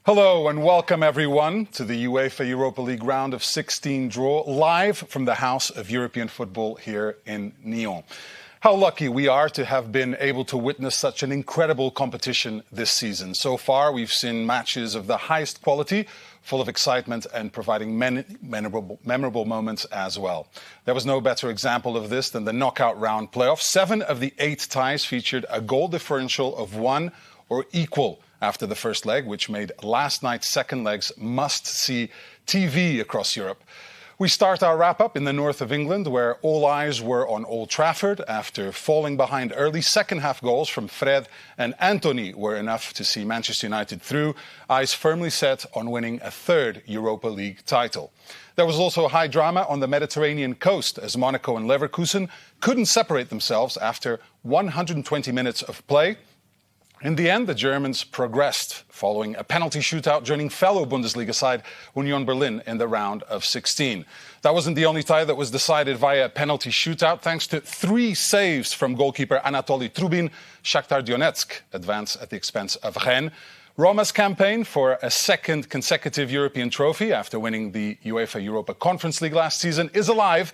Hello and welcome everyone to the UEFA Europa League Round of 16 draw, live from the House of European Football here in Nyon. How lucky we are to have been able to witness such an incredible competition this season. So far, we've seen matches of the highest quality, full of excitement and providing many memorable moments as well. There was no better example of this than the knockout round playoff. 7 of the 8 ties featured a goal differential of 1 or equal after the first leg, which made last night's second legs must-see TV across Europe. We start our wrap-up in the north of England, where all eyes were on Old Trafford after falling behind early. Second-half goals from Fred and Anthony were enough to see Manchester United through, eyes firmly set on winning a third Europa League title. There was also high drama on the Mediterranean coast as Monaco and Leverkusen couldn't separate themselves after 120 minutes of play. In the end, the Germans progressed following a penalty shootout, joining fellow Bundesliga side Union Berlin in the round of 16. That wasn't the only tie that was decided via a penalty shootout. Thanks to 3 saves from goalkeeper Anatoly Trubin, Shakhtar Donetsk advanced at the expense of Rennes. Roma's campaign for a second consecutive European trophy after winning the UEFA Europa Conference League last season is alive.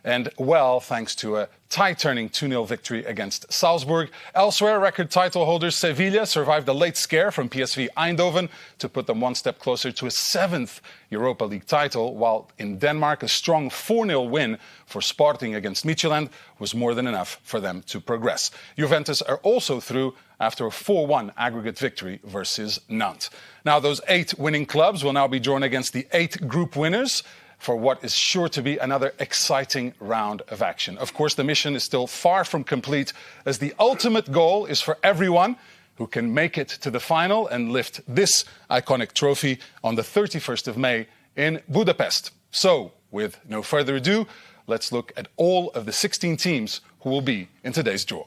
And well, thanks to a tie-turning 2-0 victory against Salzburg. Elsewhere, record title holders Sevilla survived a late scare from PSV Eindhoven to put them one step closer to a 7th Europa League title, while in Denmark, a strong 4-0 win for Sporting against Midtjylland was more than enough for them to progress. Juventus are also through after a 4-1 aggregate victory versus Nantes. Now, those 8 winning clubs will now be drawn against the 8 group winners for what is sure to be another exciting round of action. Of course, the mission is still far from complete, as the ultimate goal is for everyone who can make it to the final and lift this iconic trophy on the 31st of May in Budapest. So, with no further ado, let's look at all of the 16 teams who will be in today's draw.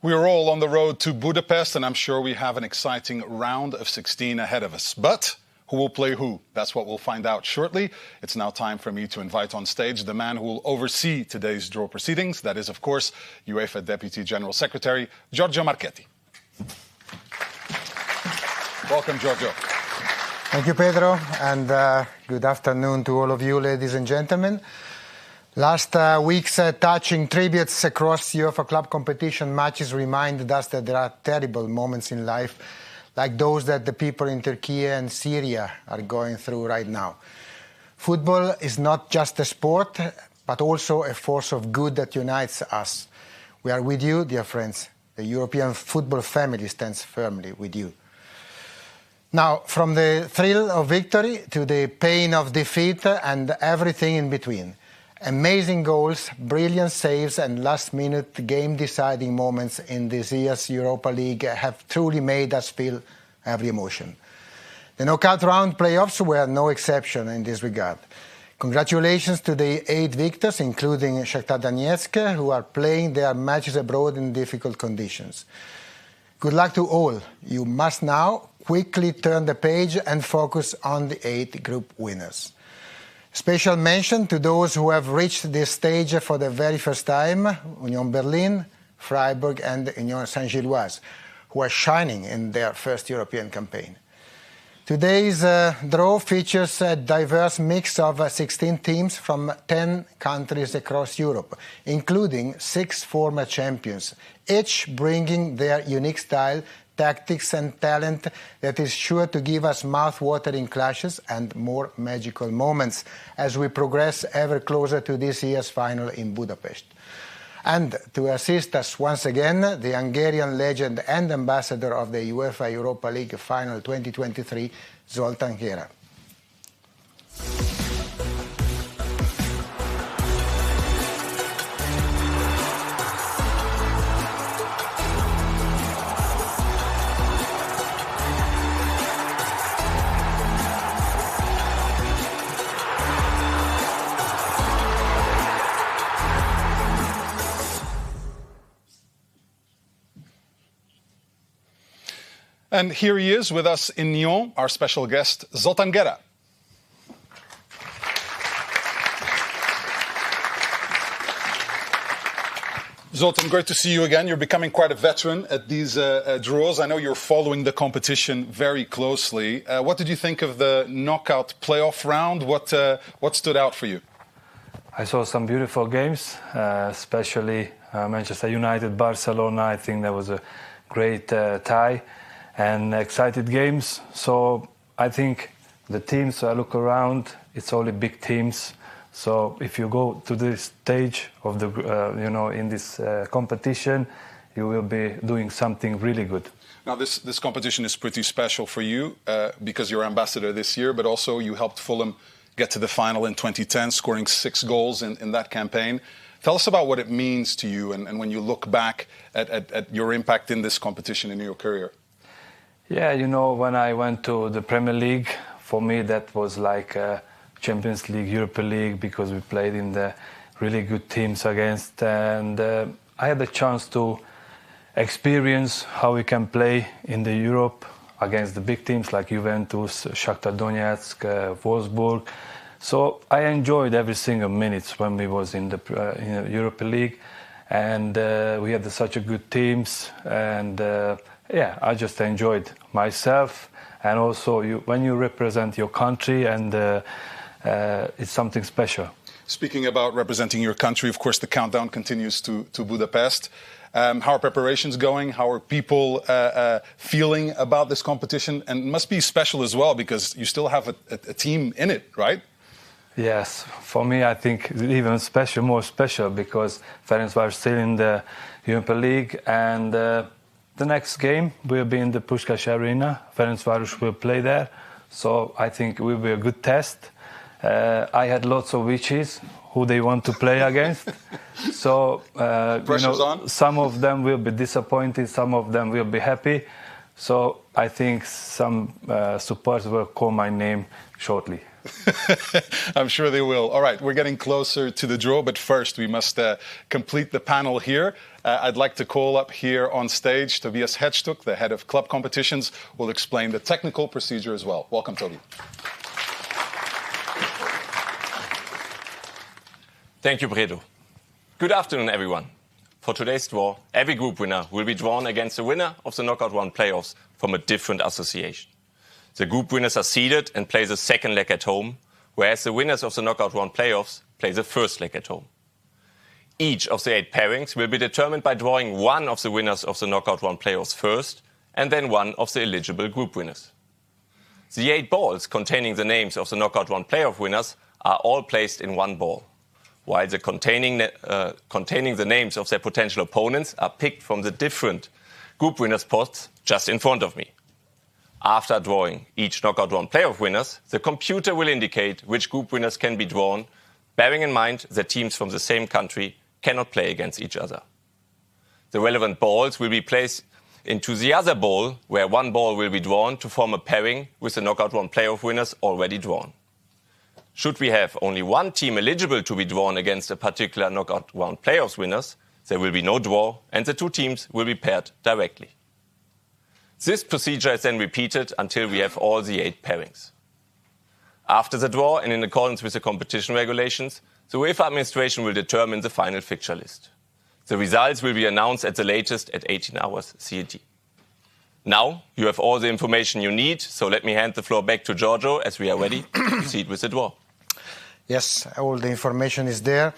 We are all on the road to Budapest, and I'm sure we have an exciting round of 16 ahead of us. But who will play who? That's what we'll find out shortly. It's now time for me to invite on stage the man who will oversee today's draw proceedings. That is, of course, UEFA Deputy General Secretary, Giorgio Marchetti. Welcome, Giorgio. Thank you, Pedro, and good afternoon to all of you, ladies and gentlemen. Last week's touching tributes across UEFA club competition matches reminded us that there are terrible moments in life, like those that the people in Turkey and Syria are going through right now. Football is not just a sport, but also a force of good that unites us. We are with you, dear friends. The European football family stands firmly with you. Now, from the thrill of victory to the pain of defeat and everything in between. Amazing goals, brilliant saves and last-minute game-deciding moments in this year's Europa League have truly made us feel every emotion. The knockout round playoffs were no exception in this regard. Congratulations to the 8 victors, including Shakhtar Donetsk, who are playing their matches abroad in difficult conditions. Good luck to all. You must now quickly turn the page and focus on the 8 group winners. Special mention to those who have reached this stage for the very first time, Union Berlin, Freiburg and Union Saint-Gilloise, who are shining in their first European campaign. Today's draw features a diverse mix of 16 teams from 10 countries across Europe, including 6 former champions, each bringing their unique style, tactics and talent that is sure to give us mouth-watering clashes and more magical moments as we progress ever closer to this year's final in Budapest. And to assist us once again, the Hungarian legend and ambassador of the UEFA Europa League Final 2023, Zoltán Kera. And here he is with us in Nyon, our special guest, Zoltán Kera. Zoltán, great to see you again. You're becoming quite a veteran at these draws. I know you're following the competition very closely. What did you think of the knockout playoff round? What stood out for you? I saw some beautiful games, especially Manchester United, Barcelona. I think that was a great tie. And excited games. So I think the teams I look around, it's only big teams. So if you go to this stage of the, in this competition, you will be doing something really good. Now this competition is pretty special for you because you're ambassador this year, but also you helped Fulham get to the final in 2010, scoring 6 goals in that campaign. Tell us about what it means to you and when you look back at your impact in this competition in your career. Yeah, when I went to the Premier League, for me that was like Champions League, Europa League, because we played in the really good teams against. And I had the chance to experience how we can play in the Europe against the big teams like Juventus, Shakhtar Donetsk, Wolfsburg. So I enjoyed every single minute when we was in the Europa League. And we had such a good teams. And I just enjoyed myself, and also when you represent your country, and it's something special. Speaking about representing your country, of course, the countdown continues to Budapest. How are preparations going? How are people feeling about this competition? And it must be special as well because you still have a team in it, right? Yes, for me, I think even more special because Ferencváros still in the Europa League, and the next game will be in the Puskás Arena. Ferencváros will play there, so I think it will be a good test. I had lots of wishes who they want to play against. So pressure's on. Some of them will be disappointed, some of them will be happy. So I think some supporters will call my name shortly. I'm sure they will. All right, we're getting closer to the draw, but first we must complete the panel here. I'd like to call up here on stage Tobias Hedgestuk, the head of club competitions, who will explain the technical procedure as well. Welcome, Toby. Thank you, Bredo. Good afternoon, everyone. For today's draw, every group winner will be drawn against the winner of the knockout round playoffs from a different association. The group winners are seeded and play the second leg at home, whereas the winners of the knockout round playoffs play the first leg at home. Each of the 8 pairings will be determined by drawing one of the winners of the knockout round playoffs first, and then one of the eligible group winners. The 8 balls containing the names of the knockout round playoff winners are all placed in one ball, while the containing the names of their potential opponents are picked from the different group winners' pots just in front of me. After drawing each knockout round playoff winners, the computer will indicate which group winners can be drawn, bearing in mind that teams from the same country cannot play against each other. The relevant balls will be placed into the other ball, where one ball will be drawn to form a pairing with the knockout round playoff winners already drawn. Should we have only one team eligible to be drawn against a particular knockout round playoffs winners, there will be no draw and the 2 teams will be paired directly. This procedure is then repeated until we have all the 8 pairings. After the draw and in accordance with the competition regulations, the UEFA administration will determine the final fixture list. The results will be announced at the latest at 18 hours CET. Now you have all the information you need, so let me hand the floor back to Giorgio as we are ready to proceed with the draw. Yes, all the information is there.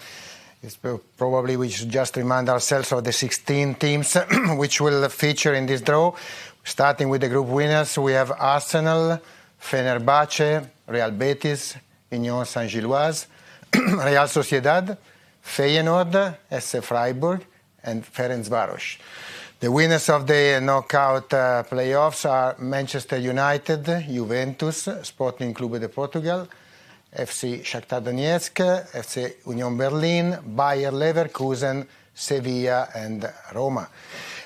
Probably we should just remind ourselves of the 16 teams which will feature in this draw. Starting with the group winners, we have Arsenal, Fenerbahce, Real Betis, Union Saint-Gilloise, Real Sociedad, Feyenoord, SC Freiburg, and Ferencváros. The winners of the knockout playoffs are Manchester United, Juventus, Sporting Clube de Portugal, FC Shakhtar Donetsk, FC Union Berlin, Bayer Leverkusen, Sevilla, and Roma.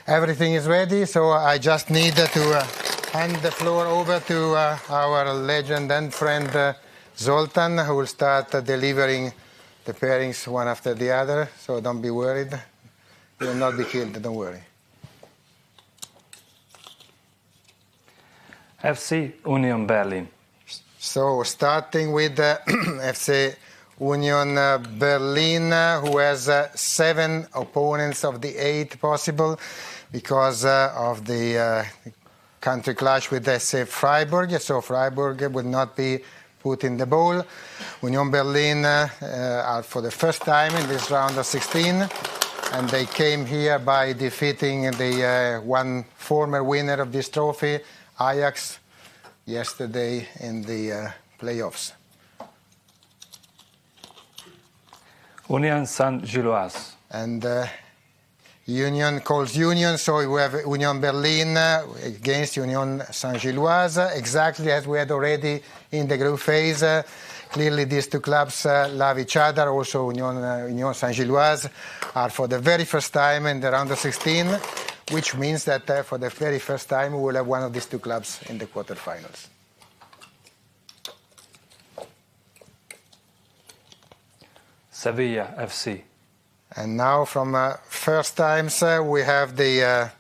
Everything is ready, so I just need to hand the floor over to our legend and friend Zoltan, who will start delivering the pairings one after the other, so don't be worried. You will not be killed, don't worry. FC Union Berlin. So starting with FC Union Berlin, who has 7 opponents of the 8 possible because of the country clash with SC Freiburg. So Freiburg will not be put in the bowl. Union Berlin are for the first time in this round of 16, and they came here by defeating the one former winner of this trophy, Ajax, yesterday in the playoffs. Union Saint-Gilloise. And Union calls Union, so we have Union Berlin against Union Saint-Gilloise, exactly as we had already in the group phase. Clearly these 2 clubs love each other. Also Union Saint-Gilloise are for the very first time in the round of 16, which means that for the very first time we will have one of these 2 clubs in the quarterfinals. Sevilla FC. And now from first times we have the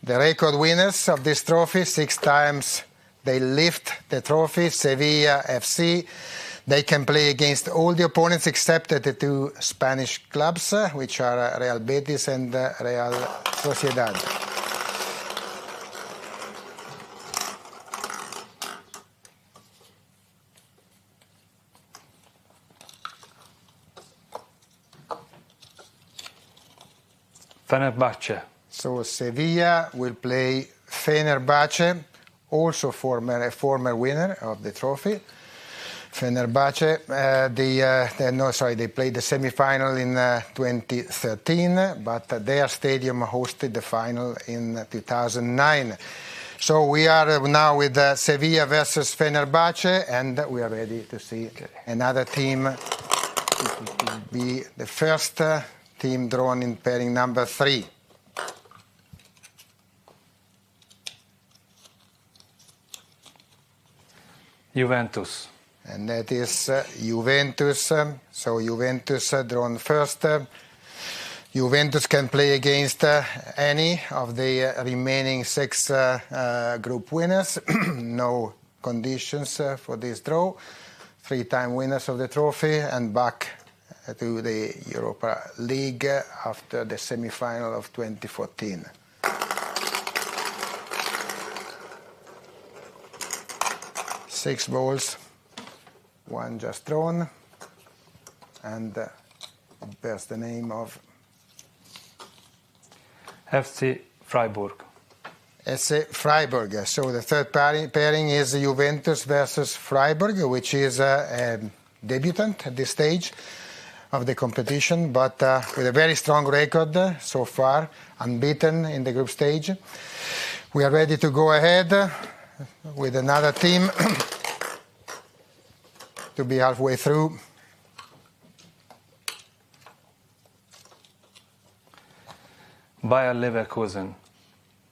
record winners of this trophy. 6 times they lift the trophy, Sevilla FC. They can play against all the opponents except the 2 Spanish clubs, which are Real Betis and Real Sociedad. Fenerbahce. So Sevilla will play Fenerbahce, also former winner of the trophy. Fenerbahce, they played the semi-final in 2013, but their stadium hosted the final in 2009. So we are now with Sevilla versus Fenerbahce, and we are ready to see another team. It will be the first team drawn in pairing number 3. Juventus. And that is Juventus. So Juventus drawn first. Juventus can play against any of the remaining 6 group winners. No conditions for this draw. 3-time winners of the trophy and back to the Europa League after the semi-final of 2014. Six balls, one just drawn, and it bears the name of FC Freiburg. FC Freiburg. So the third pairing is Juventus versus Freiburg, which is a debutant at this stage of the competition, but with a very strong record so far, unbeaten in the group stage. We are ready to go ahead with another team to be halfway through. Bayer Leverkusen.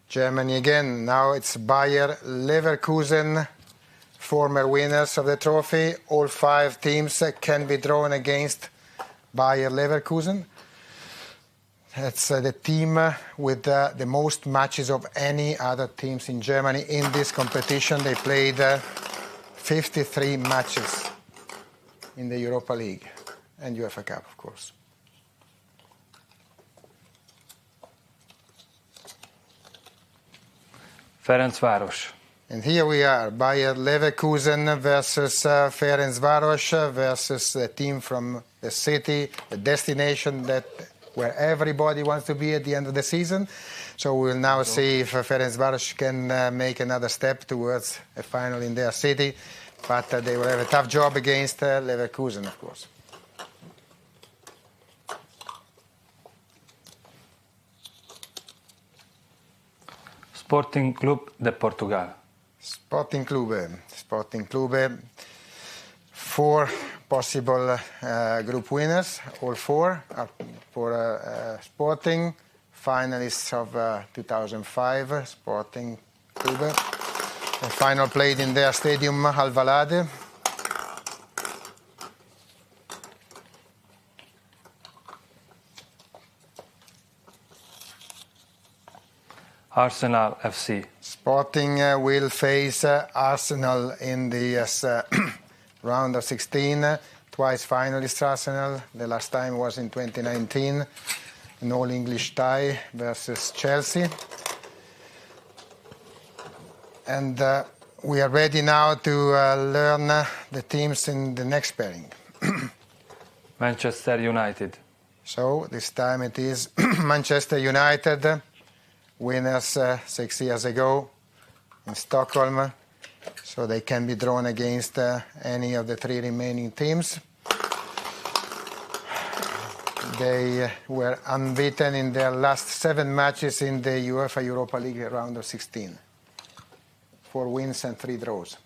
Germany again. Now it's Bayer Leverkusen, former winners of the trophy. All 5 teams can be drawn against Bayer Leverkusen. It's the team with the most matches of any other teams in Germany in this competition. They played 53 matches in the Europa League and UEFA Cup, of course. Ferencváros. And here we are, Bayer Leverkusen versus Ferencváros versus the team from the city, the destination where everybody wants to be at the end of the season. So we'll now see if Ferencváros can make another step towards a final in their city. But they will have a tough job against Leverkusen, of course. Sporting Clube de Portugal. Sporting Clube. 4 possible group winners, all 4 are for Sporting, finalists of 2005, Sporting Clube. The final played in their stadium, Alvalade. Arsenal FC. Sporting will face Arsenal in the round of 16. Twice finalists Arsenal. The last time was in 2019. An all-English tie versus Chelsea. And we are ready now to learn the teams in the next pairing. Manchester United. So this time it is Manchester United, winners 6 years ago in Stockholm. So they can be drawn against any of the 3 remaining teams. They were unbeaten in their last 7 matches in the UEFA Europa League Round of 16. 4 wins and 3 draws.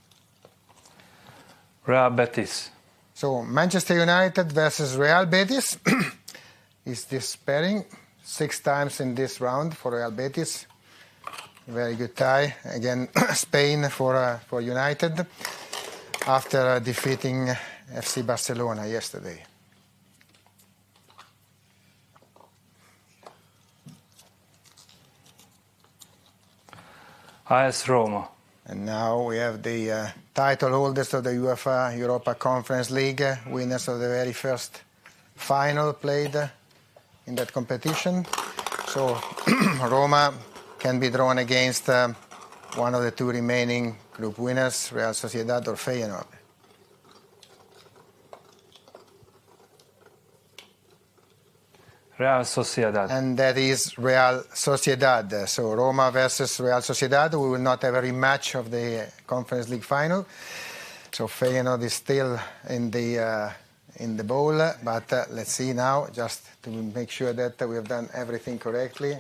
Real Betis. So Manchester United versus Real Betis is this pairing. 6 times in this round for Real Betis. Very good tie. Again, Spain for United after defeating FC Barcelona yesterday. AS Roma. And now we have the title holders of the UEFA Europa Conference League, winners of the very first final played in that competition. So Roma can be drawn against one of the 2 remaining group winners, Real Sociedad or Feyenoord. Real Sociedad. And that is Real Sociedad. So Roma versus Real Sociedad. We will not have a rematch of the Conference League final. So Feyenoord is still in the bowl. But let's see now, just to make sure that we have done everything correctly.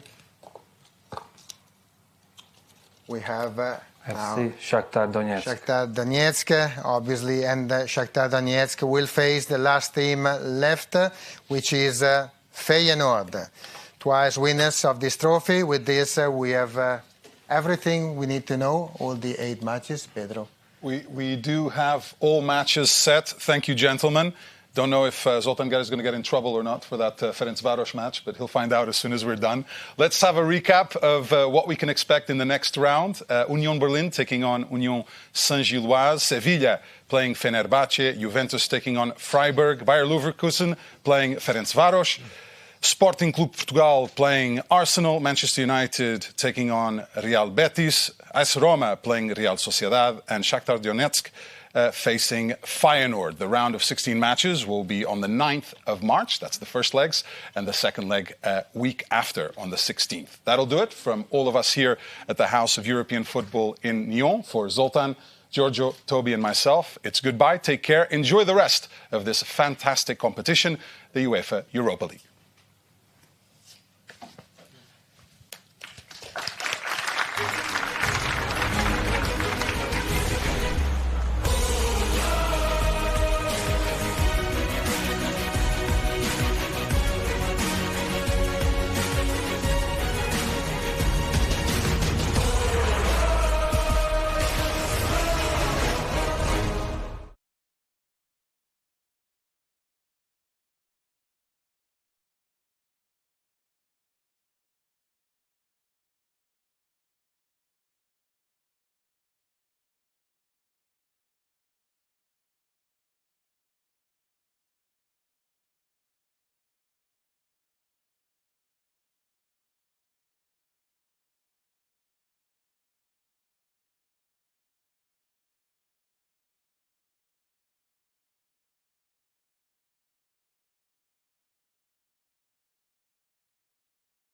We have FC Shakhtar Donetsk. Shakhtar Donetsk, obviously, and Shakhtar Donetsk will face the last team left, which is Feyenoord. Twice winners of this trophy. With this, we have everything we need to know, all the 8 matches. Pedro. We do have all matches set. Thank you, gentlemen. Don't know if Zoltan Gera is going to get in trouble or not for that Ferencváros match, but he'll find out as soon as we're done. Let's have a recap of what we can expect in the next round. Union Berlin taking on Union Saint-Gilloise. Sevilla playing Fenerbahce. Juventus taking on Freiburg. Bayer Leverkusen playing Ferencváros. Sporting Clube Portugal playing Arsenal. Manchester United taking on Real Betis. AS Roma playing Real Sociedad. And Shakhtar Donetsk facing Feyenoord. The round of 16 matches will be on the 9th of March. That's the first legs. And the second leg week after on the 16th. That'll do it from all of us here at the House of European Football in Nyon. For Zoltan, Giorgio, Toby and myself, it's goodbye. Take care. Enjoy the rest of this fantastic competition, the UEFA Europa League.